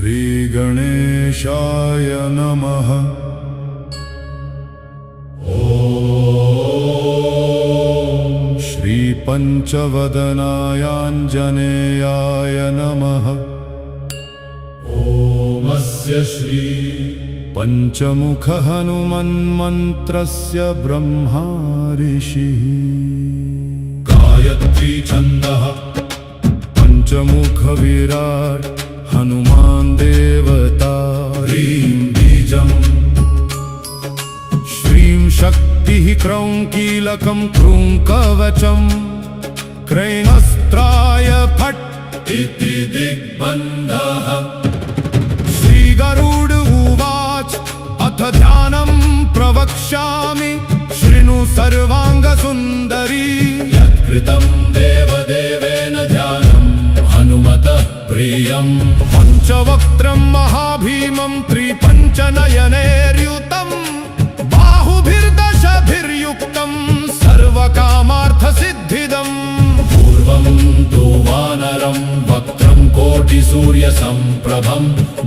श्रीगणेशाय नमः। ॐ श्रीपञ्चवदनायाञ्जनेयाय नमः। ॐ श्री पञ्चमुख हनुमन्मन्त्रस्य ब्रह्मा ऋषिः। गायत्री छन्दः पञ्चमुख विराट् हनुमान् देवता। ह्रीं बीजम् श्रीं शक्तिः क्रौं कीलकं क्रूं कवचम्। क्रैणस्त्राय फट् इति दिग्बन्धः। श्रीगरुड उवाच अथ ध्यानं प्रवक्ष्यामि। शृणु सर्वाङ्गसुन्दरी यत्कृतं देवदेवेन ध्यानम् हनुमतः प्रियम्। पञ्चवक्त्रं महाभीमं त्रिपञ्चनयनैर्युतम्। बाहुभिर्दशभिर्युक्तं सर्वकामार्थसिद्धिदम्। पूर्वं तु वानरं वक्त्रं कोटिसूर्यसम्प्रभं।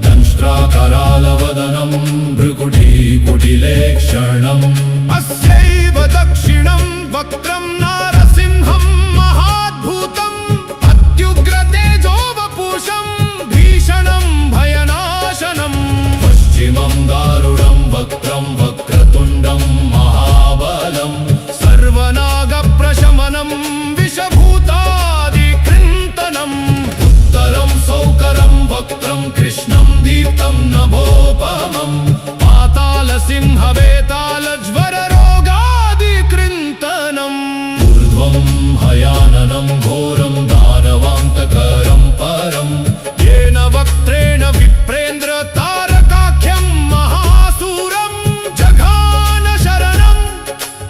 दंष्ट्राकरालवदनं भ्रुकुटीकुटिलेक्षणम्। अस्यैव दक्षिणं वक्त्रं नारसिंहं महाद्भुतम्। अत्युग्रतेजो वपुषं भीषणं भयनाशनम्। पश्चिमं दारुणं वक्त्रं वक्रतुण्डं महाबलं। सर्वनागप्रशमनं विषभूतादिकृन्तनम्। उत्तरं सौकरं वक्त्रं कृष्णं दीप्तं नभोपमम्। पातालसिंहवेतालज्वररोगादिकृन्तनम्। ऊर्ध्वं हयाननं घोरं दानवान्तकरं परम्। येन वक्त्रेण विप्रेन्द्र तारकाख्यं महासूरं। जघान शरणं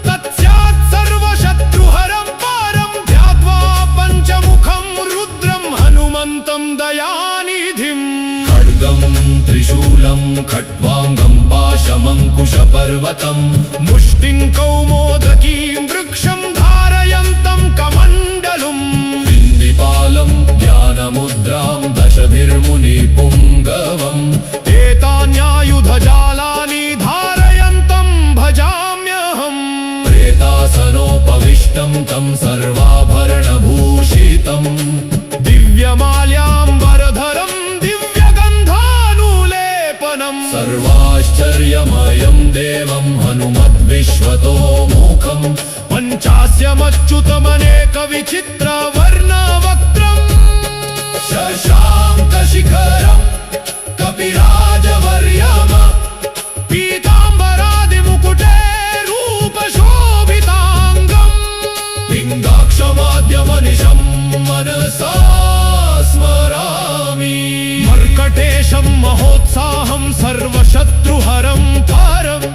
तत्स्यात् सर्वशत्रुहरं पारं। ध्यात्वा पञ्चमुखं रुद्रं हनुमन्तं दयानिधिम्। खड्गं त्रिशूलं खट्वाङ्गं पाशमङ्कुशपर्वतं। मुष्टिं कौमोदकीं वृक्षं धारयन्तं कमण्डलुम्। बिन्दिपालं ज्ञानमुद्रां दशभिर्मुनिपुङ्गवम्। एतान्यायुधजालानि धारयन्तं भजाम्यहम्। प्रेतासनोपविष्टं तं सर्वाभरणभूषितम्। दिव्यमाल्याम्बरधरं दिव्यगन्धानुलेपनम्। सर्वाश्चर्यमयं देवं हनुमद्विश्वतोमुखम्। पञ्चास्यमच्युतमनेकविचित्रवर्णवक्त्रम्। शशाङ्कशिखरं कपिराजवर्यम। पीताम्बरादिमुकुटे रूपशोभिताङ्गम्। पिङ्गाक्षमाद्यमनिशं मनसा स्मरामि। मर्कटेशं महोत्साहं सर्वशत्रुहरं परम्।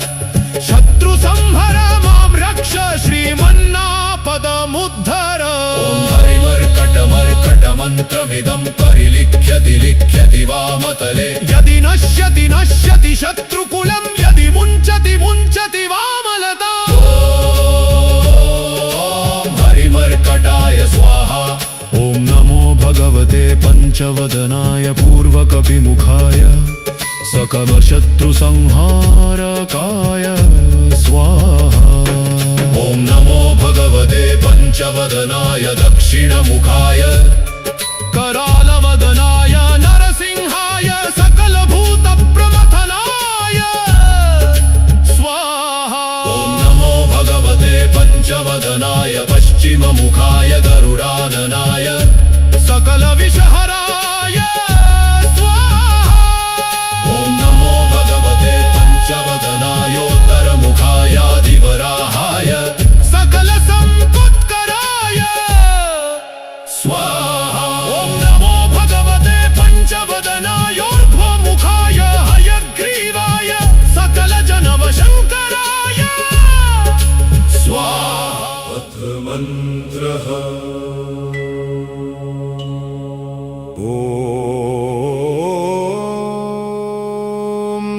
शत्रुसंहरमां रक्ष श्रीमन्नापदमुद्धर। ॐ हरिमर्कटमर्कटमन्त्रमिदं परिलिख्यति लिख्यति वामतले। यदि नश्यति नश्यति शत्रुकुलं। यदि मुञ्चति मुञ्चति वामलता। ॐ हरिमर्कटाय स्वाहा। ॐ नमो भगवते पञ्चवदनाय पूर्वकपिमुखाय। सकलशत्रुसंहारकाय स्वाहा। ॐ नमो भगवते पञ्चवदनाय दक्षिणमुखाय। करालवदनाय नरसिंहाय सकलभूतप्रमथनाय स्वाहा। ॐ नमो भगवते पञ्चवदनाय पश्चिममुखाय गरुडाननाय सकलविषहराय स्वाहा। ॐ नमो भगवते पञ्चवदनायोत्तरमुखायादिवराहाय सकलसम्पत्कराय स्वाहा। ॐ नमो भगवते पञ्चवदनायोर्ध्वमुखाय हयग्रीवाय सकलजनवशङ्कराय स्वाहा। मन्त्रः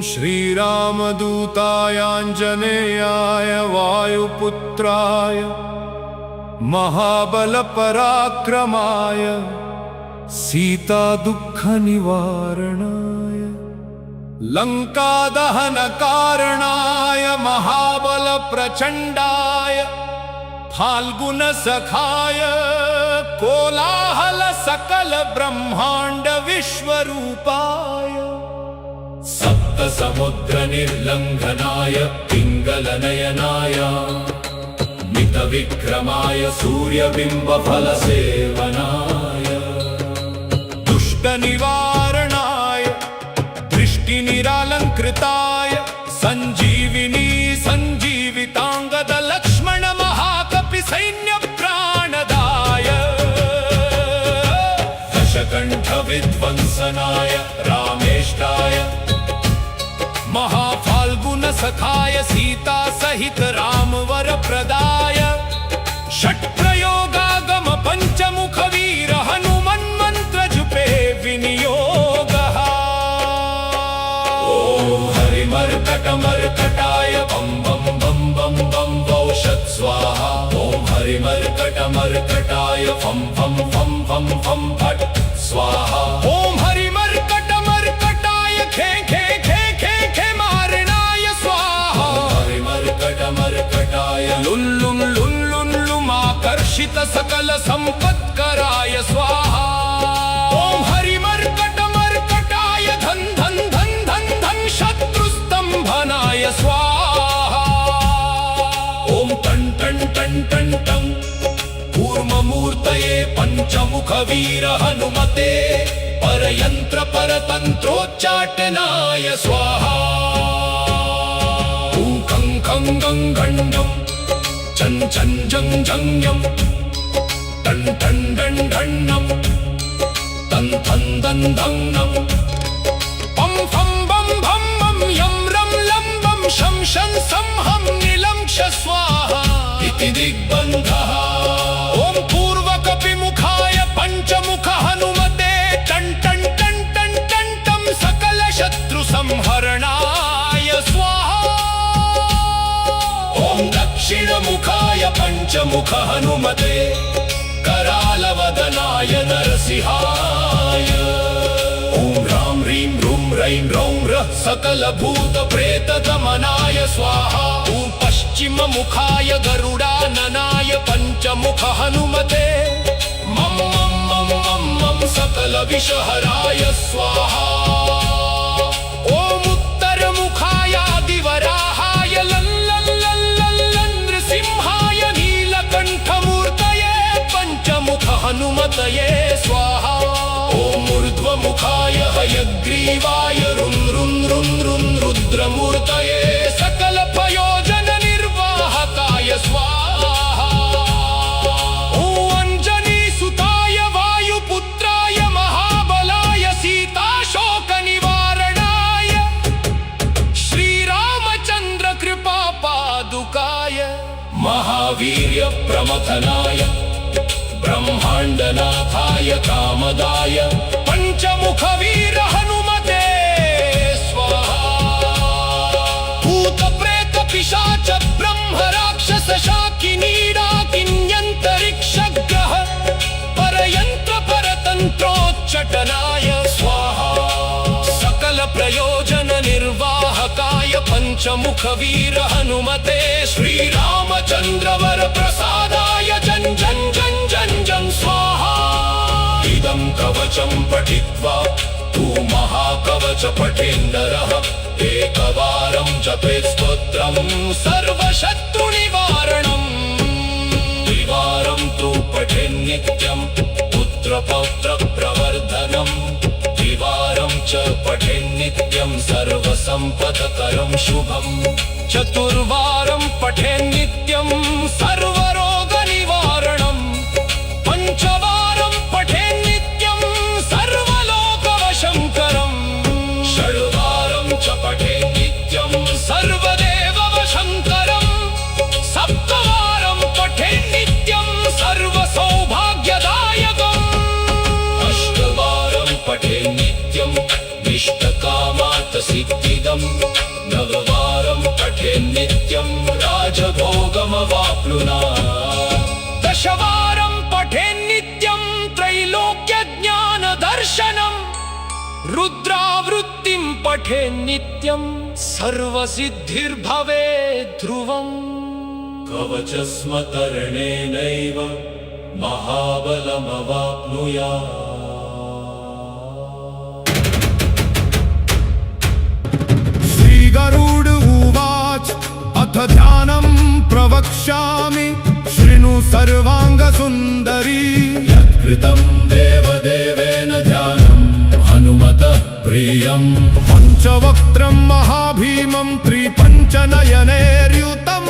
श्रीरामदूताय आञ्जनेयाय वायुपुत्राय महाबलपराक्रमाय सीता दुःख निवारणाय लंका दहन कारणाय महाबल प्रचंडाय फाल्गुन सखाय कोलाहल सकल ब्रह्मांड विश्वरूपाय सप्त समुद्र निर्लंघनाय पिंगल नयनाय मित विक्रमाय सूर्यबिंब फल सेवनाय दुष्ट निवारणाय दृष्टि निरालंकृताय संजीविनी संजीवितांगद लक्ष्मण महाकपि सैन्य प्राणदाय दशकंठ विध्वंसनाय रामेष्टाय महाफाल्गुन सखाय सीता सहित रामवर प्रदाय षट्प्रयोगागम पंचमुख वीर हनुमन् मंत्र जुपे विनियोगः ओम हरिमर्कट मर्कटाय बम बम बम बम बम वौषत् स्वाहा ओम हरिमर्कट मर्कटाय फम फम फम फम फम फट स्वाहा ओम हरिमर्कट मर्कटाय खे खे खे खे खे मारणाय स्वाहा हरिमर्कट मर्कटाय लुल्लुं लुल्लुं लुमाकर्षित सकल संपत्कराय स्वाहा ओम हरिमर्कट मर्कटाय धन धन धन धन धन शत्रुस्तंभनाय स्वाहा ओम टन टन टन टन टन कूर्ममूर्तये पंचमुख वीर हनुमते परयंत्र परतंत्रोच्चाटनाय स्वाहा ॐ खं खं गं गण्डं चं चं जं जंयं टन टन डं ढण्णं तं थं दं धं पं फं बं भं मं यं रं लं बं शं शं सं हं नीलं क्ष स्वाहा इति दिग्बन्धः ॐ पूर्वकपिमुखाय पंचमुख हनुमते टन टन टन टन टन टं सकल शत्रु संहरणाय स्वाहा ॐ दक्षिणमुखाय पंचमुख हनुमते करालवदनाय नरसिंहाय ॐ ह्रां ह्रीं ह्रूं रैं रौं रः सकल भूत प्रेत दमनाय स्वाहा ॐ पश्चिममुखाय गरुडाननाय पंचमुख हनुमते मम मम मम मम मम सकल विषहराय स्वाहा ॐ उत्तरमुखाय आदिवराहाय लल् लल् लल् लल् लल् नृसिंहाय नीलकण्ठमूर्तये पंचमुख हनुमतये स्वाहा ॐ ऊर्ध्वमुखाय हयग्रीवाय रुं रुं रुं रुं रुद्रमूर्तये सकल प्रयोजन निर्वाहकाय स्वाहा ॐ अंजनीसुताय वायुपुत्राय महाबलाय सीताशोक निवारणाय श्रीरामचंद्र कृपा पादुकाय महावीर्य प्रमथनाय ब्रह्मांडनाथाय कामदाय पंचमुख वीर हनुमते स्वाहा भूत प्रेत पिशाच ब्रह्म राक्षस शाकिनी डाकिन्यंतरिक्ष ग्रह परयंत्र परतंत्रोच्चटनाय स्वाहा सकल प्रयोजन निर्वाहकाय पंचमुख वीर हनुमते श्रीरामचंद्र वर प्रसादाय जन जन जन जन जन स्वाहा इदं कवचं पठित्वा तु महाकवच पठेन्नरः एकवारं जपेत् स्तोत्रं सर्वशत्रुनिवारणम् द्विवारं तु पठेन्नित्यं पुत्रपौत्र प्रवर्धनम् द्विवारं च पठेन्नित्यं सर्वसम्पदकरं शुभम् चतुर्वारं पठेन्नित्यं सर्वरोगनिवारणम् पंचवारं पठेन्नित्यं सर्वलोकवशंकरम् षड्वारं च पठेन्नित्यं सर्वदेववशंकरम् सप्तवारं पठेन्नित्यं सर्वसौभाग्यदायकम् अष्टवारं पठेन्नित्यं इष्टकामार्थसिद्धिदम् नववारं पठेन्नित्यं राजभोगमवाप्नुयात् दशवारं पठेन्नित्यं त्रैलोक्यज्ञान रुद्रावृत्तिं पठे नित्यं सर्वसिद्धिर्भवे ध्रुवम् कवचस्मतरणेनैव महाबलमवाप्नुयात् गरुड उवाच अथ ध्यानं प्रवक्ष्यामि शृणु सर्वाङ्गसुन्दरी यत्कृतं देवदेवेन ध्यानं हनुमतः प्रियं पञ्चवक्त्रं महाभीमं त्रिपञ्चनयनैर्युतं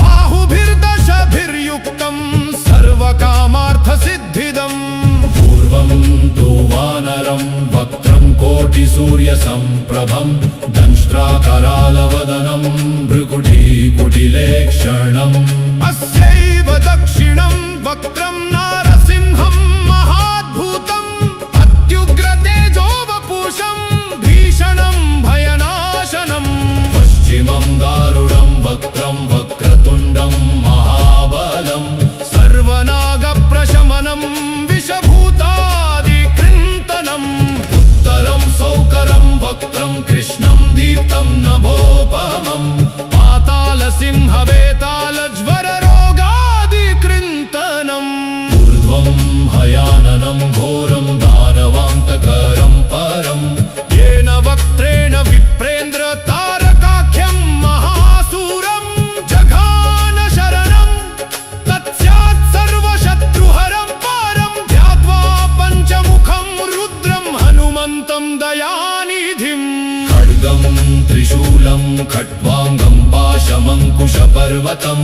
बाहुभिर्दशभिर्युक्तं सर्वकामार्थसिद्धिदम् पूर्वं तु वानरं वक्त्रं कोटिसूर्यसम्प्रभं दंष्ट्राकरालवदनं भ्रुकुटीकुटिलेक्षणम् अस्यैव दक्षिणं वक्त्रं नारसिंहं महाद्भुतम् अत्युग्रतेजोवपुषं भीषणं भयनाशनम् पश्चिमं दारुणं वक्त्रं वक्रतुण्डं महाबलं सर्वनागप्रशमनं विषभूतादिकृन्तनम् उत्तरं सौकरं वक्त्रं कृष्णं दीप्तं नभोपमम् पातालसिंहवेतालज्वररोगादिकृन्तनम् ऊर्ध्वं हयाननं घोरं दानवान्तकरं परम् येन वक्त्रेण विप्रेन्द्र तारकाख्यं महासूरम् जघान शरणं तत्स्यात् सर्वशत्रुहरं पारं ध्यात्वा पञ्चमुखं रुद्रं हनुमन्तं दयानिधिम् खड्गं त्रिशूलं खट्वाङ्गं पाशमङ्कुशपर्वतं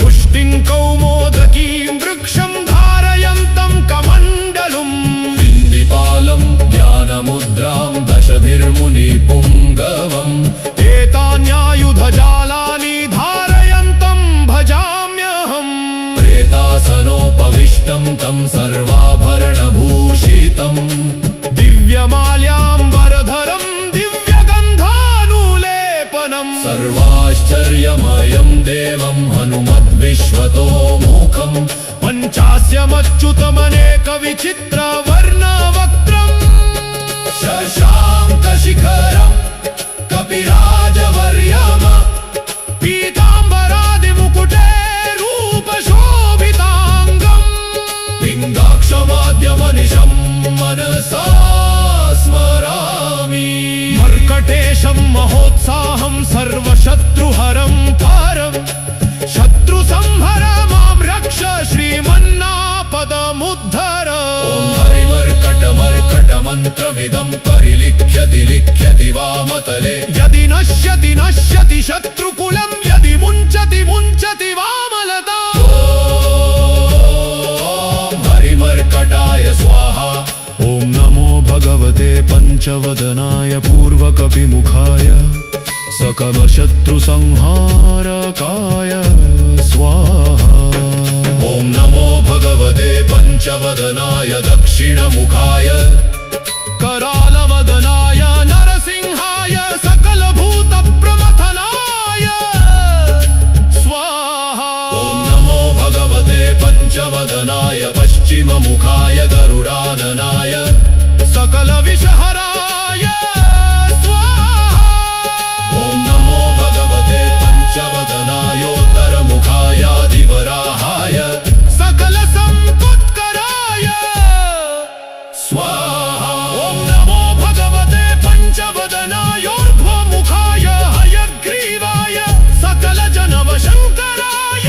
मुष्टिं कौमोदकीं वृक्षं धारयन्तं कमण्डलुम् बिन्दिपालं ज्ञानमुद्रां दशभिर्मुनिपुङ्गवम् एतान्यायुधजालानि धारयन्तं भजाम्यहम् प्रेतासनोपविष्टं तं सर्वाभरणभूषितम् दिव्यमाल्याम्बरधरं दिव्यगन्धानुलेपनम् सर्वाश्चर्यमयं देवं हनुमद्विश्वतोमुखम् पञ्चास्यमच्युतमनेकविचित्रवर्णवक्त्रम् शशाङ्कशिखरं कपिराजवर्यम पीताम्बरादिमुकुटे रूपशोभिताङ्गम् पिङ्गाक्षमाद्यमनिशं मनसा स्मरामि मर्कटेशं महोत्साहं सर्वशत्रुहरं पारम् शत्रुसंहर मां रक्ष श्रीमन्नापदमुद्धर ॐ हरिमर्कटमर्कटमन्त्रमिदं परिलिख्यति वामतले यदि नश्यति नश्यति शत्रुकुलं यदि मुञ्चति मुञ्चति वामलता ॐ हरिमर्कटाय स्वाहा ॐ नमो भगवते पञ्चवदनाय पूर्वकपिमुखाय सकलशत्रुसंहारकाय स्वाहा ॐ नमो भगवते पञ्चवदनाय दक्षिणमुखाय करालवदनाय नरसिंहाय सकलभूतप्रमथनाय स्वाहा ॐ नमो भगवते पञ्चवदनाय पश्चिममुखाय गरुडाननाय सकलविषहराय स्वाहा ॐ नमो भगवते पञ्चवदनायोत्तरमुखायादिवराहाय सकलसम्पत्कराय स्वाहा ॐ नमो भगवते पञ्चवदनायोर्ध्वमुखाय हयग्रीवाय सकलजनवशङ्कराय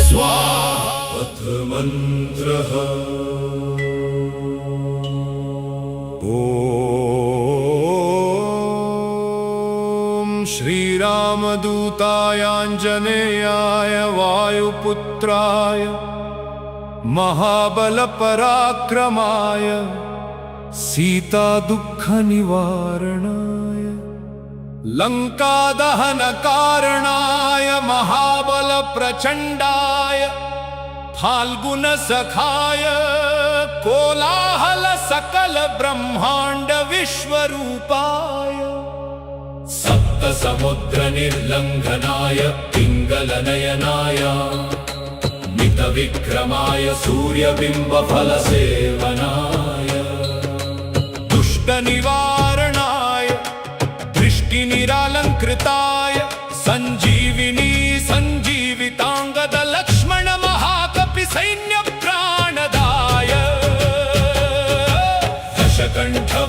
स्वाहा मन्त्रः ॐ श्रीरामदूताय आञ्जनेयाय वायुपुत्राय महाबलपराक्रमाय सीतादुःखनिवारणाय लङ्कादहनकारणाय महाबलप्रचण्डाय फाल्गुनसखाय कोलाहलसकलब्रह्माण्डविश्वरूपाय सप्तसमुद्रनिर्लङ्घनाय पिङ्गलनयनाय मितविक्रमाय सूर्यबिम्बफलसेवनाय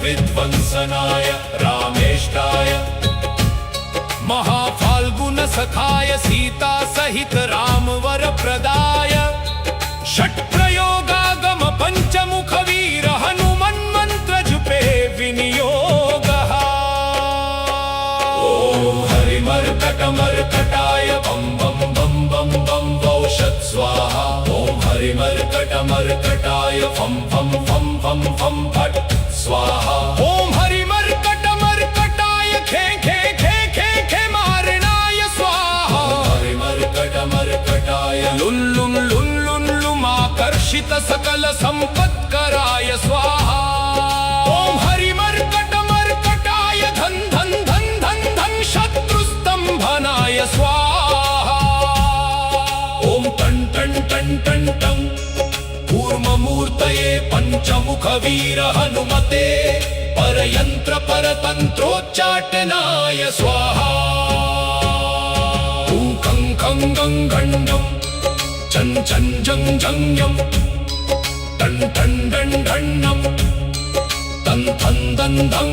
विध्वंसनाय रामेष्टाय महाफाल्गुन सखाय सीता सहित रामवर प्रदाय षट्प्रयोगागम पंचमुख वीर हनुमन् मंत्र जुपे विनियोगः ॐ हरिमर्कटमर्कटाय बम बम बम बम बम वौषत् स्वाहा ॐ हरिमर्कटमर्कटाय फं फं फं फं फं फट् स्वाहा ओम हरिमर्कटमर्कटाय खे खे खे खे खे मारणाय स्वाहा हरिमर्कटमर्कटाय लुल्लुं लुल्लुं लुमाकर्षित सकल संपत्कराय स्वाहा ओम हरिमर्कटमर्कटाय धन धन धन धन धन शत्रुस्तंभनाय स्वाहा ॐ टं टं टं टं टं कूर्ममूर्तये पंचमुख वीर हनुमते परयंत्र परतंत्रोच्चाटनाय स्वाहा ॐ खं खं गं घण्डं चं चं जं जंयं टं टं डं ढण्णं तं थं दं धं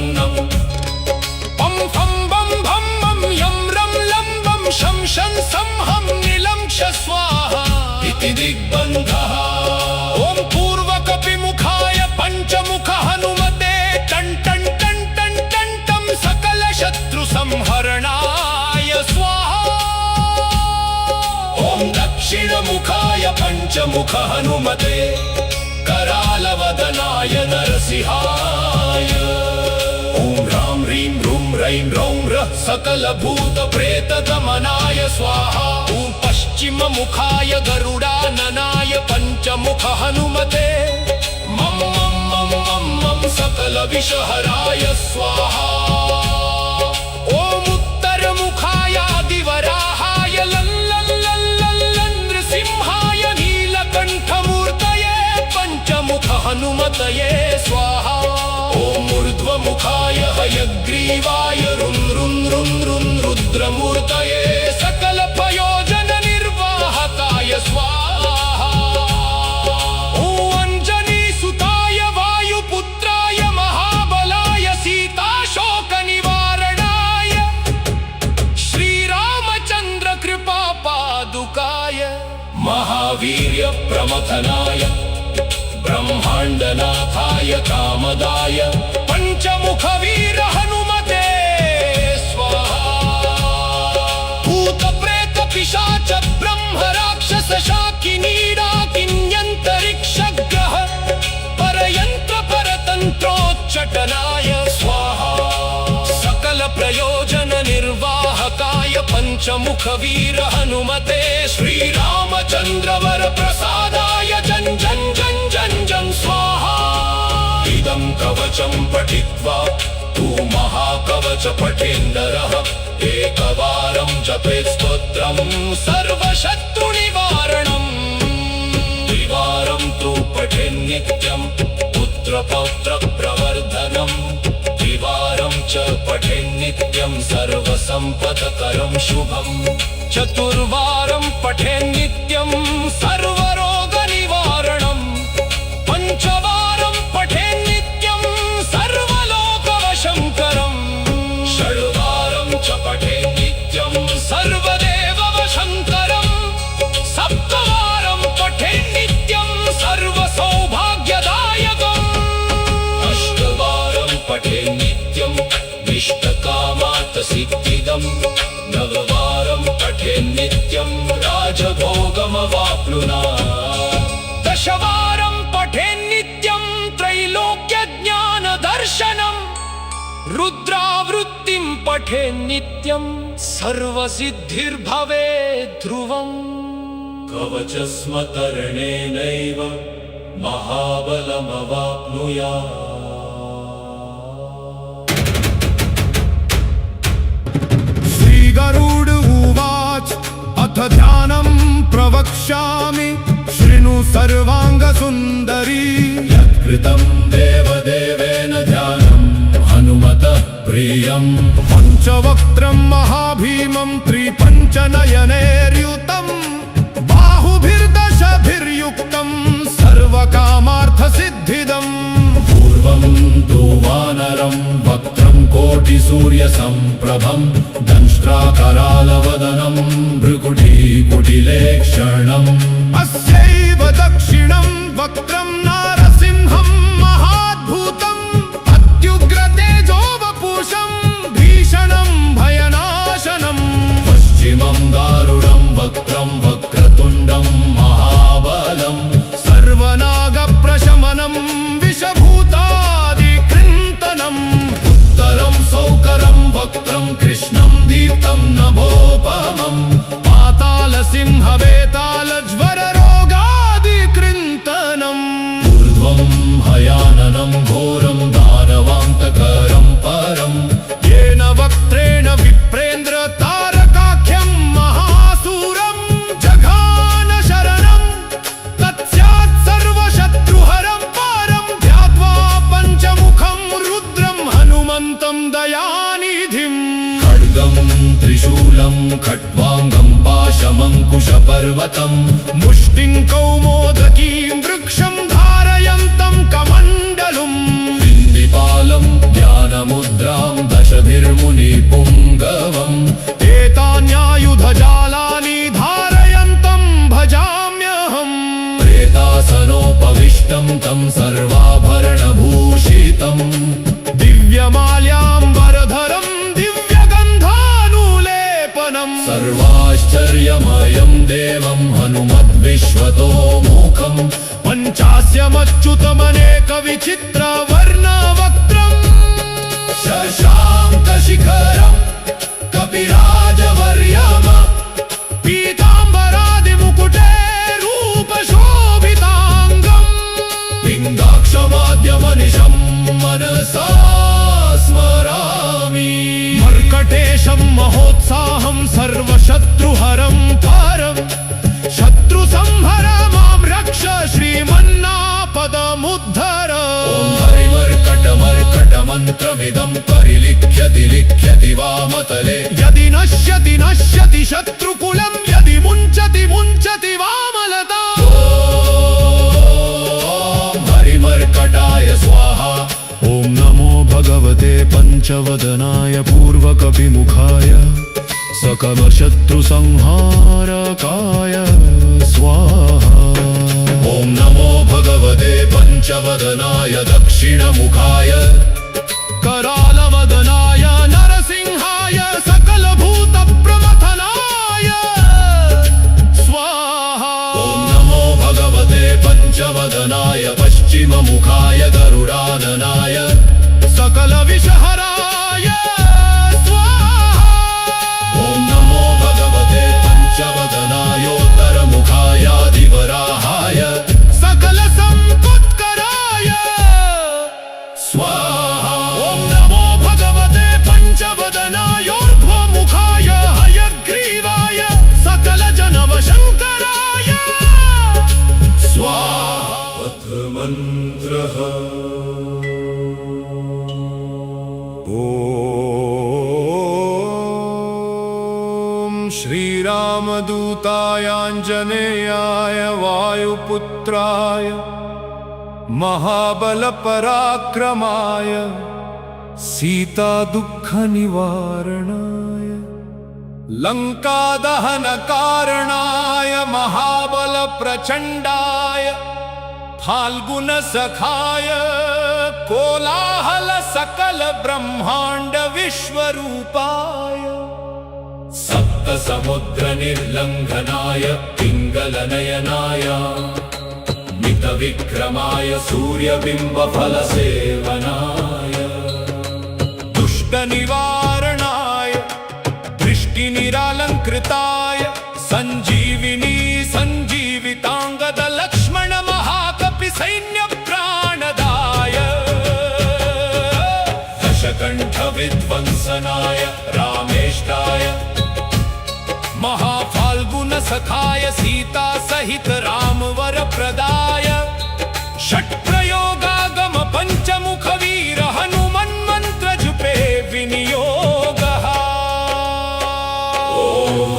पम फम बम भम मम यम रम लं बम शं शन सं हम नीलं क्ष स्वाहा इति दिग्बन्धः ओम पूर्वकपिमुखाय पंचमुख हनुमते टन टन टन टन टन टम सकल शत्रु संहरणाय स्वाहा ॐ दक्षिणमुखाय पंचमुख हनुमते करालवदनाय नरसिंहाय ॐ ह्रां ह्रीं ह्रूं रैं रौं रः सकलभूत प्रेतदमनाय स्वाहा ॐ पश्चिममुखाय गरुडाननाय पंचमुख हनुमते मम मम मम मम मम सकलविषहराय स्वाहा ओम उत्तरमुखाय आदिवराहाय लं लं लं लं लं नृसिंहाय नीलकण्ठमूर्तये पंचमुख हनुमतये स्वाहा ॐ ऊर्ध्वमुखाय हयग्रीवाय रुं रुं रुं रुं रुद्रमूर्तये सकल प्रयोजन निर्वाहकाय स्वाहा ओम अंजनी सुताय वायुपुत्राय महाबलाय सीताशोक निवारणाय श्रीरामचंद्र कृपा पादुकाय महावीर्य प्रमथनाय ब्रह्माण्डनाथाय कामदाय पंचमुख वीर हनुमते स्वाहा भूत प्रेत पिशाच ब्रह्म राक्षस शाकिनीडा किन्यन्तरिक्षग्रह परयंत्र परतंत्रोच्चटनाय स्वाहा सकल प्रयोजन निर्वाहकाय पंचमुख वीर हनुमते श्रीरामचंद्र वर प्रसादाय जन जन जन जन जन स्वाहा इदं कवचं पठित्वा तु महाकवच पठेन्नरः एकवारं जपेत् स्तोत्रं सर्वशत्रुनिवारणम् द्विवारं तु पठेन्नित्यं पुत्रपौत्रप्रवर्धनम् द्विवारं च पठेन्नित्यं सर्वसम्पदकरं शुभम् चतुर्वारं पठेन्नित्यं सर्वरोगनिवारणम् पंचवारं पठेन्नित्यं सर्वलोकवशङ्करम् षड्वारं च पठेन्नित्यं सर्वदेववशङ्करम् सप्तवारं पठेन्नित्यं सर्वसौभाग्यदायकम् अष्टवारं पठेन्नित्यं इष्टकामार्थसिद्धिदम् नववारं पठेन्नित्यं राजभोगमवाप्नुयात् दशवारं पठेन्नित्यं त्रैलोक्यज्ञानदर्शनम् रुद्रावृत्तिं पठेन्नित्यं सर्वसिद्धिर्भवेत् ध्रुवम् कवचस्मतरणेनैव महाबलमवाप्नुयात् श्रीगरुड उवाच अथ ध्यानं प्रवक्ष्यामि शृणु सर्वाङ्गसुन्दरी यत्कृतं देवदेवेन ध्यानं हनुमतः प्रियम् पञ्चवक्त्रं महाभीमं त्रिपञ्चनयनैर्युतं बाहुभिर्दशभिर्युक्तं सर्वकामार्थसिद्धिदम् पूर्वं तु वानरं वक्त्रं कोटिसूर्यसम्प्रभं दंष्ट्राकरालवदनं भ्रुकुटीकुटिलेक्षणम् अस्यैव दक्षिणं वक्त्रं नारसिंहं महाद्भुतम् अत्युग्रतेजोवपुषं भीषणं भयनाशनम् पश्चिमं दारुणं वक्त्रं वक्रतुण्डं महाबलं सर्वनागप्रशमनं विषभूतादिकृन्तनम् उत्तरं सौकरं वक्त्रं कृष्णं दीप्तं नभोपमम् पातालसिंहवेतालज्वररोगादिकृन्तनम् ऊर्ध्वं भयाननं घोरं दानवान्तकरं परम् येन वक्त्रेण विप्रेन्द्र तारकाख्यं महासूरं जघान शरणं तत्स्यात् सर्वशत्रुहरं पारं ध्यात्वा पञ्चमुखं रुद्रं हनुमन्तं दयानिधिम् खड्गं त्रिशूलं खट्वाङ्गं पाशमङ्कुशपर्वतं मुष्टिं कौमोदकीं वृक्षं धारयन्तं कमण्डलुम् बिन्दिपालं ज्ञानमुद्रां दशभिर्मुनिपुङ्गवम् एतान्यायुधजालानि धारयन्तं भजाम्यहम् प्रेतासनोपविष्टं तं सर्वाभरणभूषितम् दिव्यमाल्याम्बरधरं दिव्यगन्धानुलेपनम् सर्वाश्चर्यमयं देवं हनुमद्विश्वतोमुखम् पञ्चास्यमच्युतमनेकविचित्रवर्णवक्त्रम् शशाङ्कशिखरं कपिराजवर्यम पीताम्बरादिमुकुटे रूपशोभिताङ्गम् पिङ्गाक्षमाद्यमनिशं मनसा स्मरामि मर्कटेशं महोत्साहं सर्वशत्रुहरं पारं शत्रुसंहर मां रक्ष श्रीमन्नापदमुद्धर ॐ हरिमर्कटमर्कटमन्त्रमिदं परिलिख्यति लिख्यति वामतले यदि नश्यति नश्यति शत्रुकुलं यदि मुञ्चति मुञ्चति वामलता ॐ हरिमर्कटाय स्वाहा ॐ नमो भगवते पञ्चवदनाय पूर्वकपिमुखाय सकलशत्रुसंहारकाय स्वाहा ॐ नमो भगवते पञ्चवदनाय दक्षिणमुखाय करालवदनाय नरसिंहाय सकलभूतप्रमथनाय स्वाहा ॐ नमो भगवते पञ्चवदनाय पश्चिममुखाय गरुडाननाय सकलविषहराय स्वाहा ॐ नमो भगवते पञ्चवदनायोत्तरमुखायादिवराहाय सकलसम्पत्कराय स्वाहा ॐ नमो भगवते पञ्चवदनायोर्ध्वमुखाय हयग्रीवाय सकलजनवशङ्कराय स्वाहा मन्त्रः ॐ श्रीरामदूताय आञ्जनेयाय वायुपुत्राय महाबलपराक्रमाय सीतादुःखनिवारणाय लङ्कादहनकारणाय महाबलप्रचण्डाय फाल्गुनसखाय कोलाहल सकल ब्रह्माण्ड विश्वरूपाय सप्तसमुद्रनिर्लङ्घनाय पिङ्गलनयनाय मितविक्रमाय सूर्यबिम्बफलसेवनाय दुष्टनिवारणाय दृष्टिनिरालङ्कृताय सञ्जीविनी सञ्जीविताङ्गद लक्ष्मण महाकपि सैन्यप्राणदाय दशकण्ठविध्वंसनाय रामेष्टाय महाफाल्गुनसखाय सीता सहित रामवरप्रदाय षट्प्रयोगागम पञ्चमुखवीर हनुमन्मन्त्रजुपे विनियोगः ॐ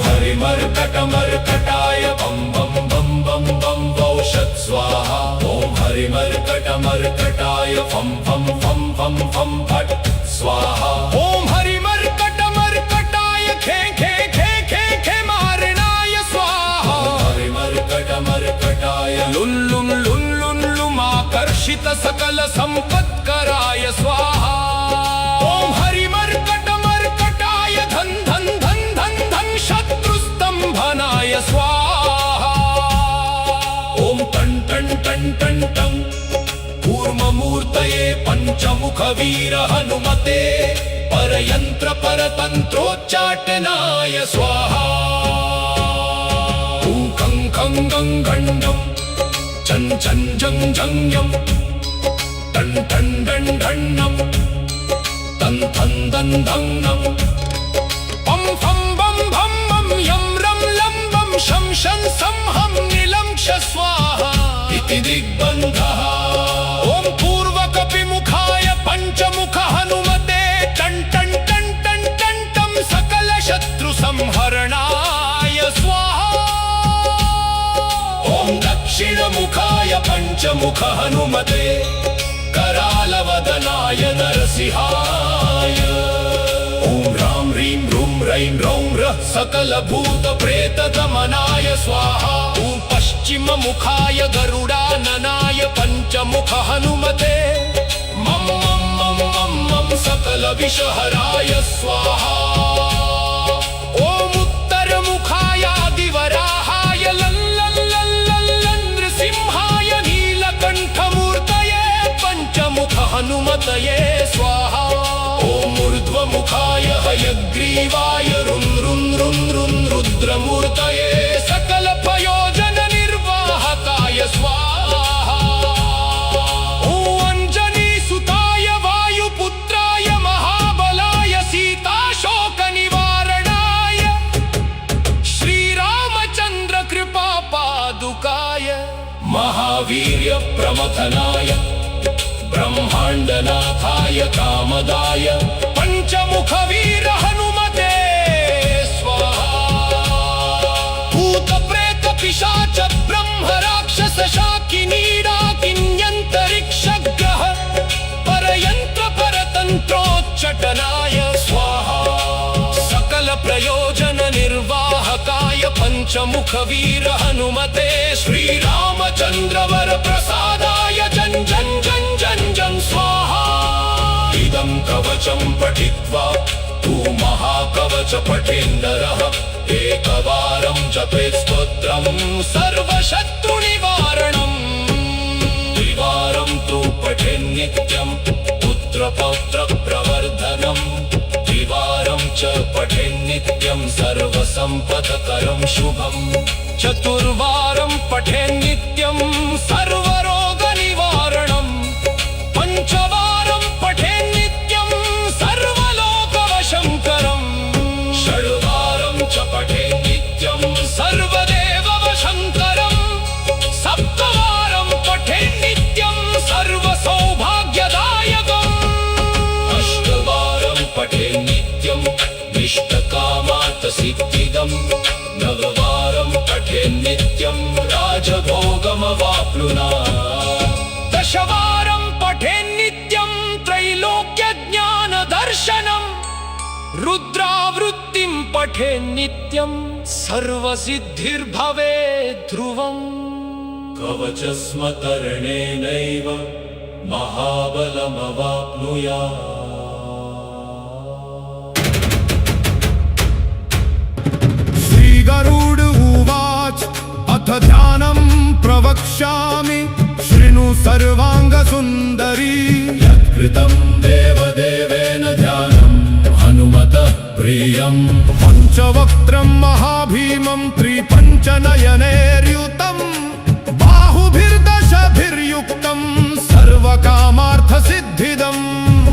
हरिमर्कटमर्कटाय बं बं बं बं बं वौषत् स्वाहा ॐ हरिमर्कटमर्कटाय फं फं लुल्लुं लुल्लुं लुमाकर्षित सकल संपत्कराय स्वाहा ॐ हरिमर्कटमर्कटाय धन धन धन धन धन शत्रुस्तंभनाय स्वाहा ॐ टं टं टं टं टं कूर्ममूर्तये पंचमुख वीर हनुमते परयंत्र परतंत्रोच्चाटनाय स्वाहा ॐ खं खं गं घण्डं चं चं जं जं यं टं टं डं ढण्णं तं थं दं धं नं पं फं बं भं मं यं रं लं बं शं शन सं हं नीलं क्ष स्वाहा इति दिग्बन्धः ॐ पूर्वकपिमुखाय पञ्चमुख हनुमते टं टं टं टं टं टं सकल शत्रु संहरणाय स्वाहा ॐ दक्षिणमुखाय पञ्चमुख हनुमते करालवदनाय नरसिंहाय ॐ ह्रां ह्रीं ह्रूं रैं रौं रः सकलभूतप्रेतदमनाय स्वाहा ॐ पश्चिममुखाय गरुडाननाय पञ्चमुख हनुमते मं मं मं मं मं सकलविषहराय स्वाहा ॐ उत्तरमुखाय आदिवराहाय लं लं लं लं लं नृसिंहाय नीलकण्ठमूर्तये पञ्चमुख हनुमतये स्वाहा ॐ ऊर्ध्वमुखाय हयग्रीवाय रुं रुं रुं रुं रुद्रमूर्तये सकल प्रयोजन निर्वाहकाय स्वाहा ॐ अञ्जनीसुताय वायुपुत्राय महाबलाय सीताशोकनिवारणाय श्रीरामचन्द्र कृपापादुकाय महावीर्यप्रमथनाय ब्रह्माण्डनाथाय कामदाय पञ्चमुख वीर हनुमते स्वाहा भूतप्रेत पिशाच ब्रह्म राक्षस शाकिनीडाकिन्यन्तरिक्षग्रह परयन्त्र परतन्त्रोच्चटनाय स्वाहा सकल प्रयोजन निर्वाहकाय पञ्चमुख वीर हनुमते श्रीरामचन्द्र वर प्रसादाय जन जन जन जन जन स्वाहा इदं कवचं पठित्वा तु महाकवच पठेन्नरः एकवारं जपेत् स्तोत्रं सर्वशत्रुनिवारणम् द्विवारं तु पठेन्नित्यं पुत्रपौत्रप्रवर्धनम् द्विवारं च पठेन्नित्यं सर्वसम्पत्करं शुभम् चतुर्वारं पठेन्नित्यं सर्वरोगनिवारणम् पञ्चवारं पठेन्नित्यं सर्वलोकवशङ्करम् षड्वारं च पठेन्नित्यं सर्वदेववशङ्करम् सप्तवारं पठेन्नित्यं सर्वसौभाग्यदायकम् अष्टवारं पठेन्नित्यं इष्टकामार्थसिद्धिदम् नववारं पठेन्नित्यं राजभोगमवाप्नुयात् दशवारं पठेन्नित्यं त्रैलोक्यज्ञानदर्शनम् रुद्रावृत्तिं पठेन्नित्यं सर्वसिद्धिर्भवेत् ध्रुवम् कवचस्मतरणेनैव महाबलमवाप्नुयात् गरुड उवाच अथ ध्यानं प्रवक्ष्यामि शृणु सर्वाङ्गसुन्दरी यत्कृतं देवदेवेन ध्यानं हनुमतः प्रियम् पञ्चवक्त्रं महाभीमं त्रिपञ्चनयनैर्युतं बाहुभिर्दशभिर्युक्तं सर्वकामार्थसिद्धिदम्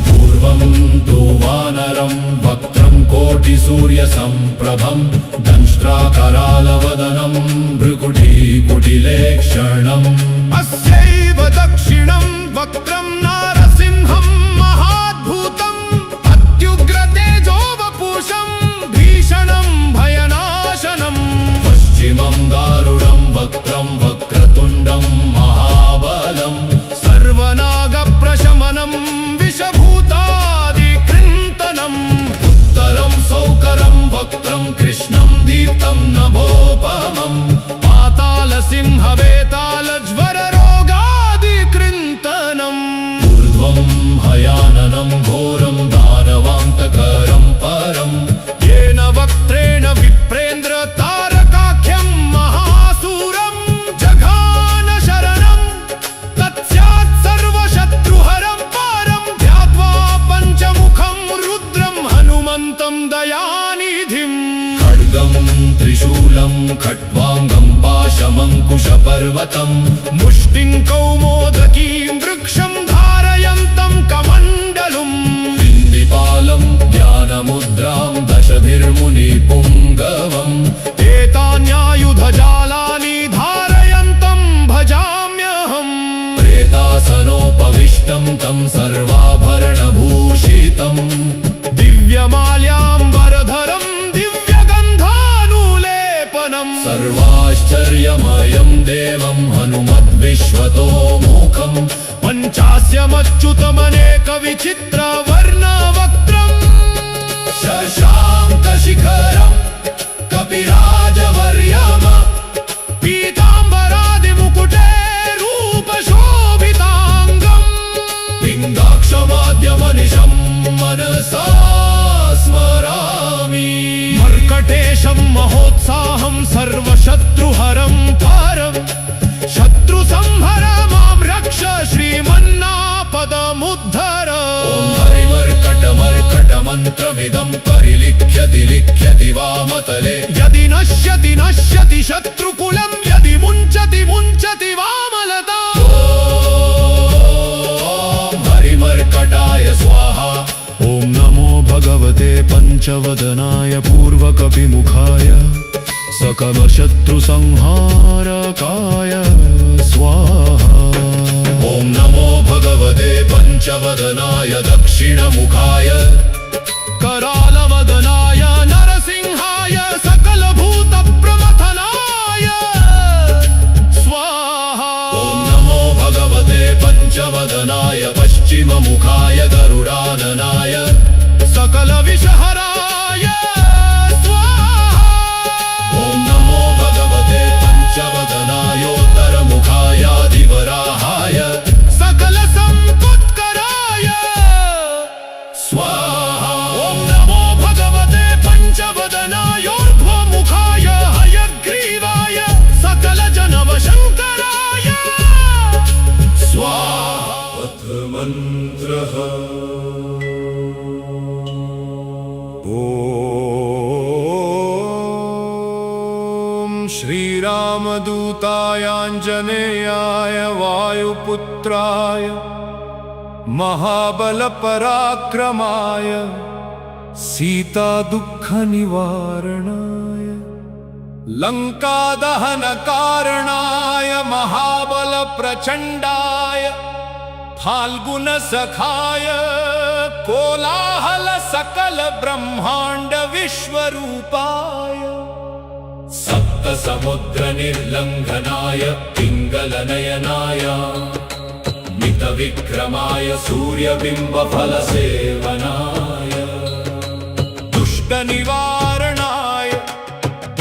पूर्वं तु वानरं वक्त्रं कोटिसूर्यसम्प्रभं दंष्ट्राकरालवदनं भ्रुकुटीकुटिलेक्षणम् अस्यैव दक्षिणं वक्त्रं नारसिंहं महाद्भुतम् अत्युग्रतेजोवपुषं भीषणं भयनाशनम् पश्चिमं दारुणं वक्त्रं वक्रतुण्डं महाबलं सर्वनागप्रशमनं विषभूतादिकृन्तनम् उत्तरं सौकरं वक्त्रं कृष्णं दीप्तं नभोपमम् पाताल नारसिंहवेतालज्वररोगादिकृन्तनम् ऊर्ध्वं भयाननं घोरं दानवान्तकरं परम् येन वक्त्रेण विप्रेन्द्र तारकाख्यं महासूरं जघान शरणं तत्स्यात् सर्वशत्रुहरं पारं ध्यात्वा पञ्चमुखं रुद्रं हनुमन्तं दयानिधिम् खड्गं त्रिशूलं खट्वाङ्गं पाशमङ्कुशपर्वतं मुष्टिं कौमोदकीं वृक्षं धारयन्तं कमण्डलुम् बिन्दिपालं ज्ञानमुद्रां दशभिर्मुनिपुङ्गवम् एतान्यायुधजालानि धारयन्तं भजाम्यहम् प्रेतासनोपविष्टं तं सर्वाभरणभूषितम् दिव्यमाल्याम्बरधरं दिव्यगन्धानुलेपनम् सर्वाश्चर्यमयं देवं हनुमद्विश्वतोमुखम् पञ्चास्यमच्युतमनेकविचित्रवर्णवक्त्रम् शशाङ्कशिखरं कपिराजवर्यम पीताम्बरादिमुकुटे रूपशोभिताङ्गम् पिङ्गाक्षमाद्यमनिशं मनसा स्मरामि मर्कटेशं महोत्साहं सर्वशत्रुहरं पारं शत्रुसंहर मां रक्ष श्रीमन्नापदमुद्धर ॐ हरिमर्कटमर्कटमन्त्रमिदं परिलिख्यति लिख्यति वामतले यदि नश्यति नश्यति शत्रुकुलं यदि मुञ्चति मुञ्चति वामलता ॐ हरिमर्कटाय स्वाहा ॐ नमो भगवते पञ्चवदनाय पूर्वकपिमुखाय सकलशत्रुसंहारकाय स्वाहा ॐ नमो भगवते पञ्चवदनाय दक्षिणमुखाय करालवदनाय नरसिंहाय सकलभूतप्रमथनाय स्वाहा ॐ नमो भगवते पञ्चवदनाय पश्चिममुखाय गरुडाननाय सकलविषहराय स्वाहा ॐ नमो भगवते पञ्चवदनायोत्तरमुखायादिवराहाय सकलसम्पत्कराय स्वाहा ॐ नमो भगवते पञ्चवदनायोर्ध्वमुखाय हयग्रीवाय सकलजनवशङ्कराय स्वाहा मन्त्रः ॐ श्रीरामदूतायाञ्जनेयाय वायुपुत्राय महाबलपराक्रमाय सीतादुःखनिवारणाय लङ्कादहनकारणाय महाबलप्रचण्डाय फाल्गुनसखाय कोलाहल सकल ब्रह्माण्ड विश्वरूपाय सप्तसमुद्रनिर्लङ्घनाय पिङ्गलनयनाय मितविक्रमाय सूर्यबिम्बफलसेवनाय दुष्टनिवारणाय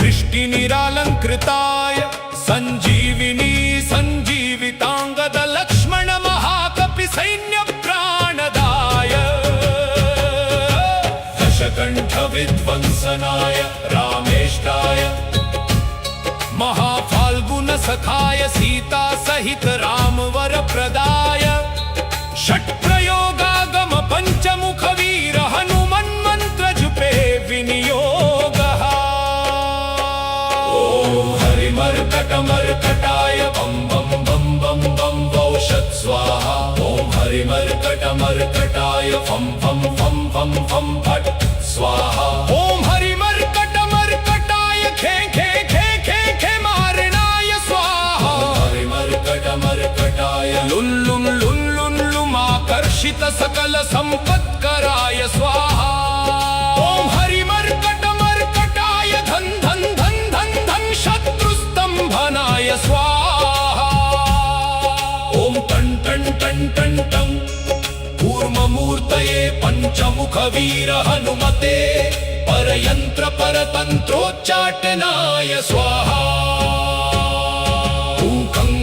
दृष्टिनिरालङ्कृताय सञ्जीविनी सञ्जीविताङ्गद लक्ष्मण महाकपि सैन्यप्राणदाय दशकण्ठविध्वंसनाय रामेष्टाय महाफाल्गुनसखाय सीता सहित रामवरप्रदाय षट्प्रयोगागम पञ्चमुखवीर हनुमन्मन्त्रजुपे विनियोगः ॐ हरिमर्कटमर्कटाय बं बं बं बं बं वौषत् स्वाहा ॐ हरिमर्कटमर्कटाय फं फं फं फं फं फट् स्वाहा ॐ हरिमर्कटमर्कटाय खे खे खे खे खे मारणाय स्वाहा हरिमर्कटमर्कटाय लुल्लुं लुल्लुं लुमाकर्षित सकल सम्पत्कराय स्वाहा ॐ हरिमर्कटमर्कटाय धन धन धन धन धन शत्रुस्तम्भनाय स्वाहा ॐ टन् टन् टन् टन् टन् कूर्ममूर्तये पञ्चमुखवीर हनुमते परयन्त्र परतन्त्रोच्चाटनाय स्वाहा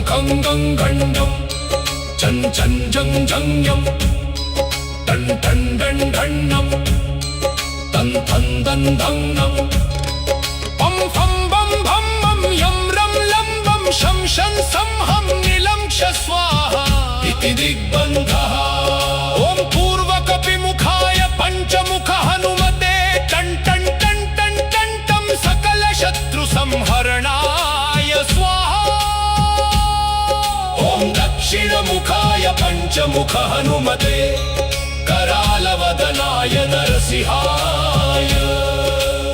खं गं घण्डं चं चं जं जंयं टन् टन् डन् ढण्णं तं थं दं धं पं फं बं भं मं यं रं लं बं शं शन सं हं नीलं क्ष स्वाहा इति दिग्बन्धः ॐ पूर्वकपिमुखाय पञ्चमुख हनुमते टन् टन् टन् टन् टन् तं सकलशत्रुसंहरणाय स्वाहा ॐ दक्षिणमुखाय पञ्चमुख हनुमते करालवदनाय नरसिंहाय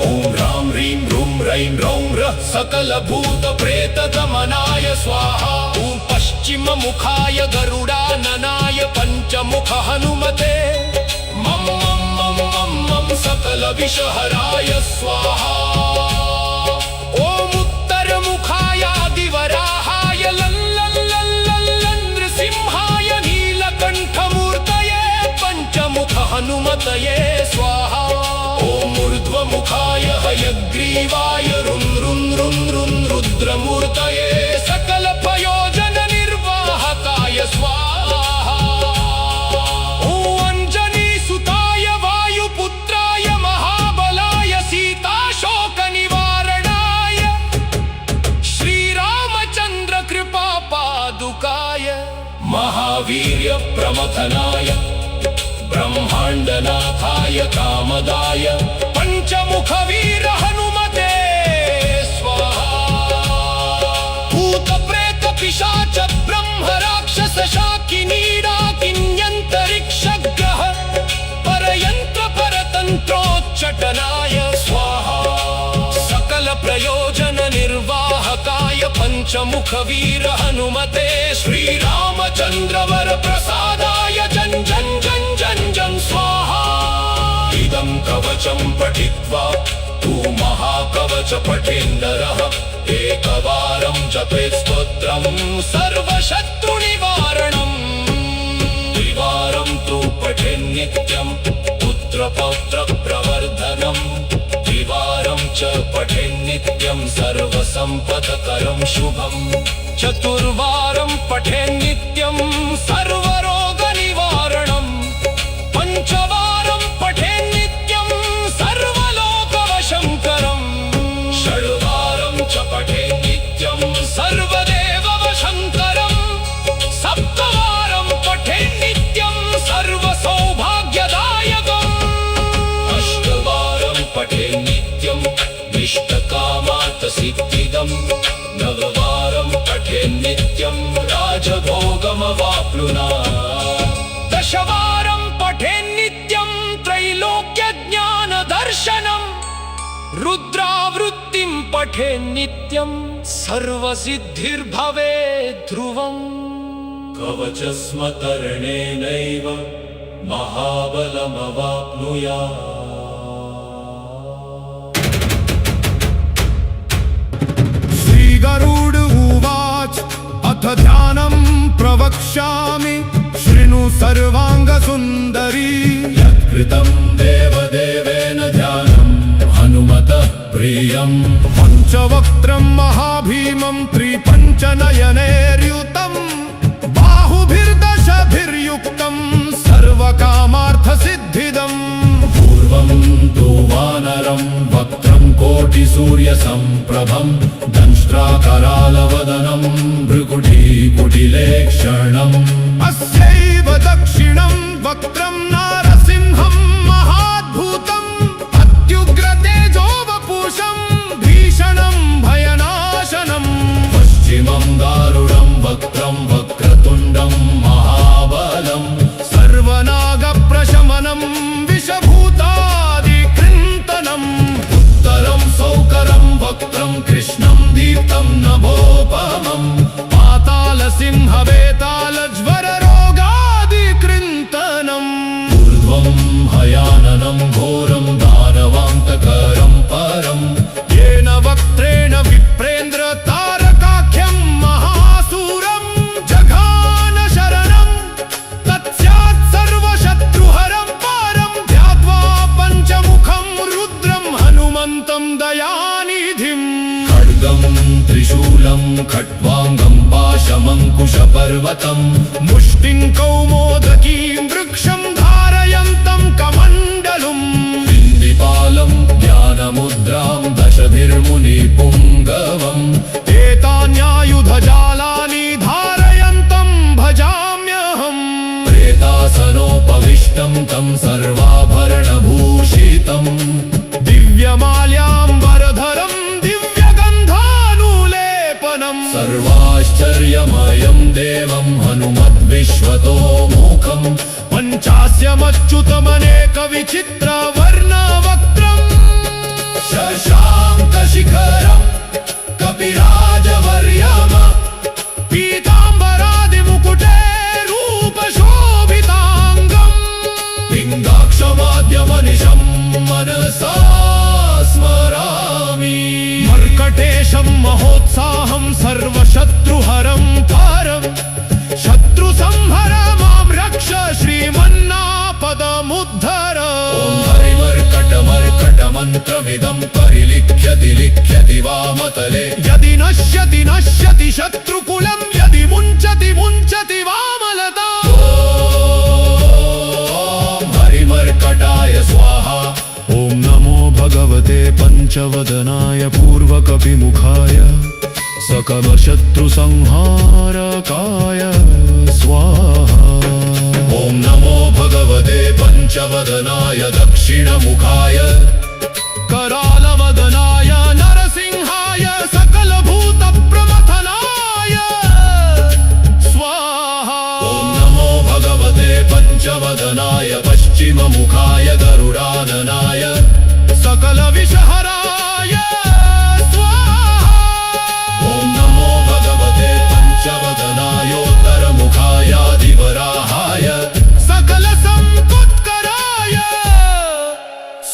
ॐ ह्रां ह्रीं ह्रूं रैं रौं रः सकलभूतप्रेतदमनाय स्वाहा ॐ पश्चिममुखाय गरुडाननाय पञ्चमुख हनुमते मं मं मं मं मं सकलविषहराय स्वाहा ॐ उत्तरमुखाय आदिवराहाय लं लं लं लं लं नृसिंहाय नीलकण्ठमूर्तये पञ्चमुख हनुमतये स्वाहा ॐ ऊर्ध्वमुखाय हयग्रीवाय रुं रुं रुं रुं रुद्रमूर्तये सकलप्रयोजननिर्वाहकाय स्वाहा ॐ अञ्जनीसुताय वायुपुत्राय महाबलाय सीताशोकनिवारणाय श्रीरामचन्द्रकृपापादुकाय महावीर्यप्रमथनाय ब्रह्माण्डनाथाय कामदाय पञ्चमुखवीर हनुमते स्वाहा भूतप्रेतपिशाच ब्रह्मराक्षस शाकिनीडाकिन्यन्तरिक्षग्रह परयन्त्रपरतन्त्रोच्चटनाय स्वाहा सकलप्रयोजननिर्वाहकाय पञ्चमुखवीर हनुमते श्रीरामचन्द्रवरप्रसादाय जं जं जं जं जं स्वाहा इदं कवचं पठित्वा तु महाकवच पठेन्नरः एकवारं जपेत् स्तोत्रं सर्वशत्रुनिवारणम् द्विवारं तु पठेन्नित्यं पुत्रपौत्रप्रवर्धनं द्विवारं च पठेन्नित्यं सर्वसम्पदकरं शुभम् चतुर्वारं पठेन्नित्यं सर्वरोगनिवारणम् पञ्चवारं पठेन्नित्यं सर्वलोकवशङ्करम् षड्वारं च पठेन्नित्यं सर्वदेववशङ्करम् सप्तवारं पठेन्नित्यं सर्वसौभाग्यदायकम् अष्टवारं पठेन्नित्यं इष्टकामार्थसिद्धिदम् नववारं पठेन्नित्यं राजभोगमवाप्नुयात् दशवारं पठेन्नित्यं त्रैलोक्यज्ञानदर्शनम् रुद्रावृत्तिं पठेन्नित्यं सर्वसिद्धिर्भवेत् ध्रुवम् कवचस्मतरणेनैव महाबलमवाप्नुयात् गरुड उवाच अथ ध्यानं प्रवक्ष्यामि शृणु सर्वाङ्गसुन्दरी यत्कृतं देवदेवेन ध्यानं हनुमतः प्रियं पञ्चवक्त्रं महाभीमं त्रिपञ्चनयनैर्युतं बाहुभिर्दशभिर्युक्तं सर्वकामार्थसिद्धिदम् पूर्वं तु वानरं वक्त्रं कोटिसूर्यसम्प्रभं दंष्ट्राकरालवदनं भ्रुकुटीकुटिलेक्षणम् अस्यैव दक्षिणं वक्त्रं नारसिंहं महाद्भुतम् अत्युग्रतेजोवपुषं भीषणं भयनाशनम् पश्चिमं दारुणं वक्त्रं वक्रतुण्डं महाबलं सर्वनागप्रशमनं विषभूतादिकृन्तनम् उत्तरं सौकरं वक्त्रं कृष्णं दीप्तं नभोपमम् पातालसिंहवेतालज्वररोगादिकृन्तनम् ऊर्ध्वं हयाननं घोरं दानवान्तकरं परं येन वक्त्रेण विप्रेन्द्र तारकाख्यं महासूरं जघान शरणं तत्स्यात् सर्वशत्रुहरं पारं ध्यात्वा पञ्चमुखं रुद्रं हनुमन्तं दयानिधिम् खड्गं त्रिशूलं खट्वाङ्गं पाशमं पर्वतम् मुष्टिं कौमोदकीं वृक्षं धारयन्तं कमण्डलुम् बिन्दिपालं ज्ञानमुद्रां दशभिर्मुनिपुङ्गवम् एतान्यायुधजालानि धारयन्तं भजाम्यहम् प्रेतासनोपविष्टं तं सर्वाभरणभूषितम् दिव्यमाल्याम्बरधरं दिव्यगन्धानुलेपनम् सर्वाश्चर्यमयं देवं हनुमद्विश्वतोमुखम् पञ्चास्यमच्युतमनेकविचित्रवर्णवक्त्रम् शशाङ्कशिखरम् कपिराजवर्यम पीताम्बरादिमुकुटे रूपशोभिताङ्गम् पिङ्गाक्षमाद्यमनिशं मनसा स्मरामि मर्कटेशं महोत्साहं सर्वशत्रुहरं परम् शत्रुसंहर मां रक्ष श्रीमन्नापदमुद्धर ॐ हरिमर्कटमर्कटमन्त्रमिदं परिलिख्यति लिख्यति वामतले यदि नश्यति नश्यति शत्रुकुलं यदि मुञ्चति मुञ्चति वामलता ॐ हरिमर्कटाय स्वाहा ॐ नमो भगवते पञ्चवदनाय पूर्वकपिमुखाय सकलशत्रुसंहारकाय स्वाहा ॐ नमो भगवते पञ्चवदनाय दक्षिणमुखाय करालवदनाय नरसिंहाय सकलभूतप्रमथनाय स्वाहा ॐ नमो भगवते पञ्चवदनाय पश्चिममुखाय गरुडाननाय सकलविषहराय स्वाहा ॐ नमो भगवते पञ्चवदनायोत्तरमुखायादिवराहाय सकलसम्पत्कराय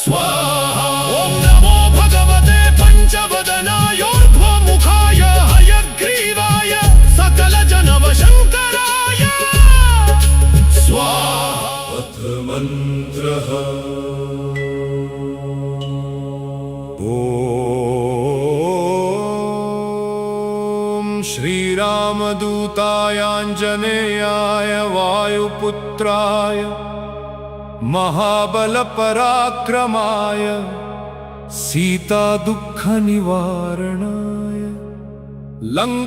स्वाहा ॐ नमो भगवते पञ्चवदनायोर्ध्वमुखाय हयग्रीवाय सकलजनवशङ्कराय स्वाहा मन्त्रः ॐ श्रीरामदूताय आञ्जनेयाय वायुपुत्राय महाबलपराक्रमाय सीतादुःखनिवारणाय लङ्कादहनकारणाय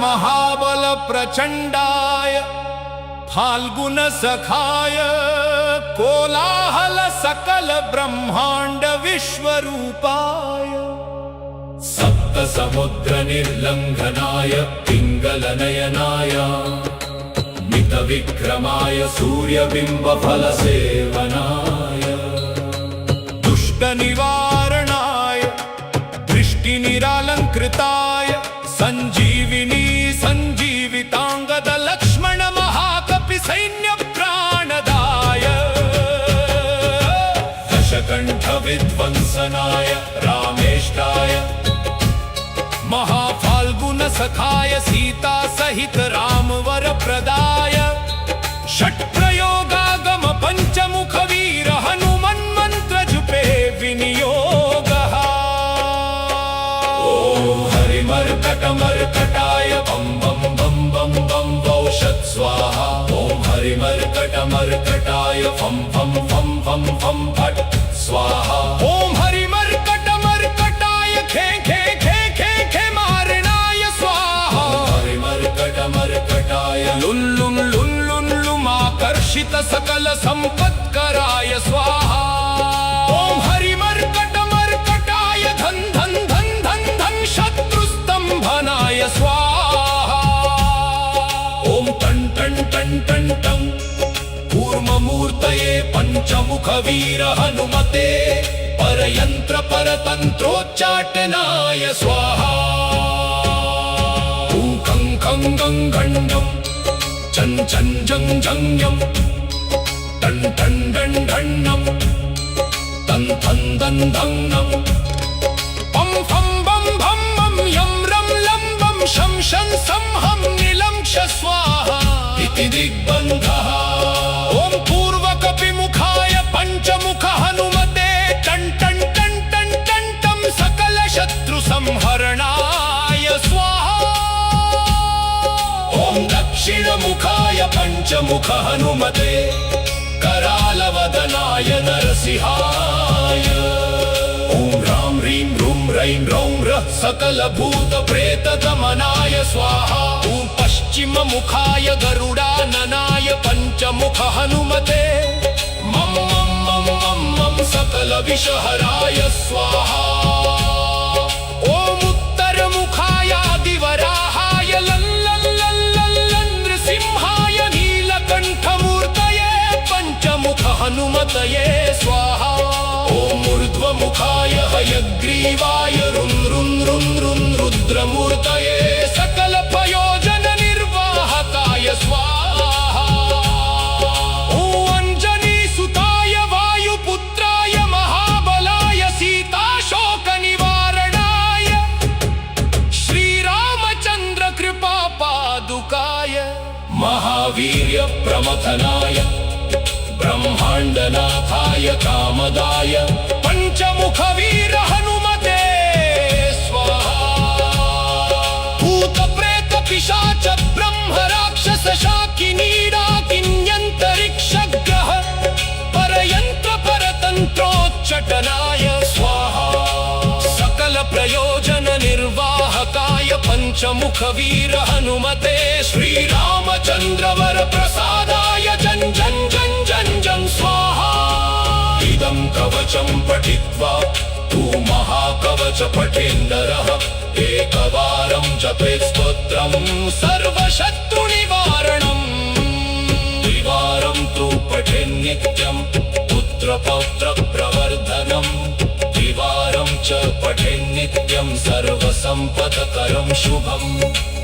महाबलप्रचण्डाय फाल्गुनसखाय कोलाहल सकल ब्रह्माण्ड विश्वरूपाय सप्तसमुद्रनिर्लङ्घनाय पिङ्गलनयनाय मितविक्रमाय सूर्यबिम्बफलसेवनाय दुष्टनिवारणाय दृष्टिनिरालङ्कृताय सञ्जीविनी सञ्जीविताङ्गद लक्ष्मण महाकपि सैन्यप्राणदाय दशकण्ठविध्वंसनाय रामेष्टाय महाफाल्गुनसखाय सीता सहित रामवरप्रदाय षट्प्रयोगागम पञ्चमुखवीर हनुमन्मन्त्रजुपे विनियोगः ॐ हरिमर्कटमर्कटाय बं बं बं बं बं वौषत् स्वाहा ॐ हरिमर्कटमर्कटाय फं फं फं फं फं फट् स्वाहा ॐ हरिमर्कटमर्कटाय खे खे खे खे खे मारणाय स्वाहा हरिमर्कटमर्कटाय लुल्लुं लुल्लुं लुमाकर्षित सकल सम्पत्कराय स्वाहा ॐ हरिमर्कटमर्कटाय धन धन धन धन धन शत्रुस्तम्भनाय स्वाहा ॐ टन् टन् टन् टन् टं कूर्ममूर्तये पञ्चमुखवीर हनुमते परयन्त्र परतन्त्रोच्चाटनाय स्वाहा ॐ खं खं गं घण्डं चं चं जं जङ्यं टन् टन् डन् ढण्णं तं थं दं धङ्नं पं फं बं भं मं यं रं लं बं शं शन सं हं नीलं क्ष स्वाहा इति दिग्बन्धः ॐ पूर्वकपिमुखाय पञ्चमुख हनुमते टन् टन् टन् टन् टन् टं सकल शत्रुसंहरणाय स्वाहा पञ्चमुख हनुमते करालवदनाय नरसिंहाय ॐ ह्रां ह्रीं ह्रूं रैं रौं रः सकलभूतप्रेतदमनाय स्वाहा ॐ पश्चिममुखाय गरुडाननाय पञ्चमुख हनुमते मं मं मं मं मं सकलविषहराय स्वाहा ॐ उत्तरमुखाय आदिवराहाय नृसिंहाय नीलकण्ठमूर्तये पञ्चमुख हनुमतये स्वाहा ॐ ऊर्ध्वमुखाय हयग्रीवाय रुं रुं रुं रुं रुद्रमूर्तये सकलप्रयोजननिर्वाहकाय स्वाहा ॐ अञ्जनीसुताय वायुपुत्राय महाबलाय सीताशोकनिवारणाय श्रीरामचन्द्रकृपापादुकाय महावीर्यप्रमथनाय ब्रह्माण्डनाथाय कामदाय पञ्चमुखवीर हनुमते स्वाहा भूतप्रेत पिशाच ब्रह्म राक्षस शाकिनीडाकिन्यन्तरिक्षग्रह परयन्त्र परतन्त्रोच्चटनाय स्वाहा सकल प्रयोजन निर्वाहकाय पञ्चमुखवीर हनुमते श्रीरामचन्द्रवर प्रसादाय जन जन जन जन जन स्वाहा इदं कवचं पठित्वा तु महाकवच पठेन्नरः एकवारं जपेत् स्तोत्रं सर्वशत्रुनिवारणम् द्विवारं तु पठेन्नित्यं पुत्रपौत्रप्रवर्धनम् द्विवारं च पठेन्नित्यं सर्वसम्पदकरं शुभम्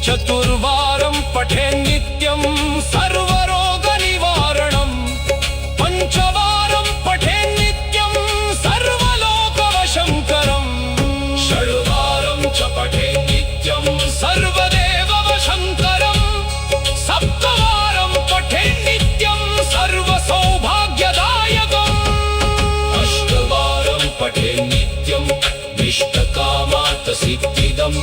चतुर्वारं पठेन्नित्यं सर्वरोगनिवारणम् पञ्चवारं पठेन्नित्यं सर्वलोकवशङ्करम् षड्वारं च पठेन्नित्यं सर्वदेववशङ्करम् सप्तवारं पठेन्नित्यं सर्वसौभाग्यदायकम् अष्टवारं पठेन्नित्यं इष्टकामार्थसिद्धिदम्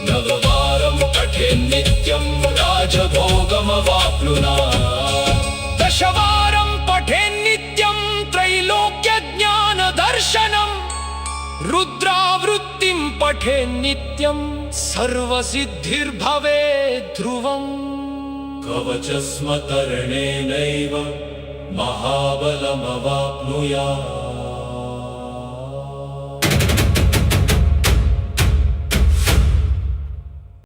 नववारं पठेन्नित्यं राजभोगमवाप्नुयात् दशवारं पठेन्नित्यं त्रैलोक्यज्ञानदर्शनम् रुद्रावृत्तिं पठेन्नित्यं सर्वसिद्धिर्भवेत् ध्रुवम् कवचस्मतरणेनैव महाबलमवाप्नुयात्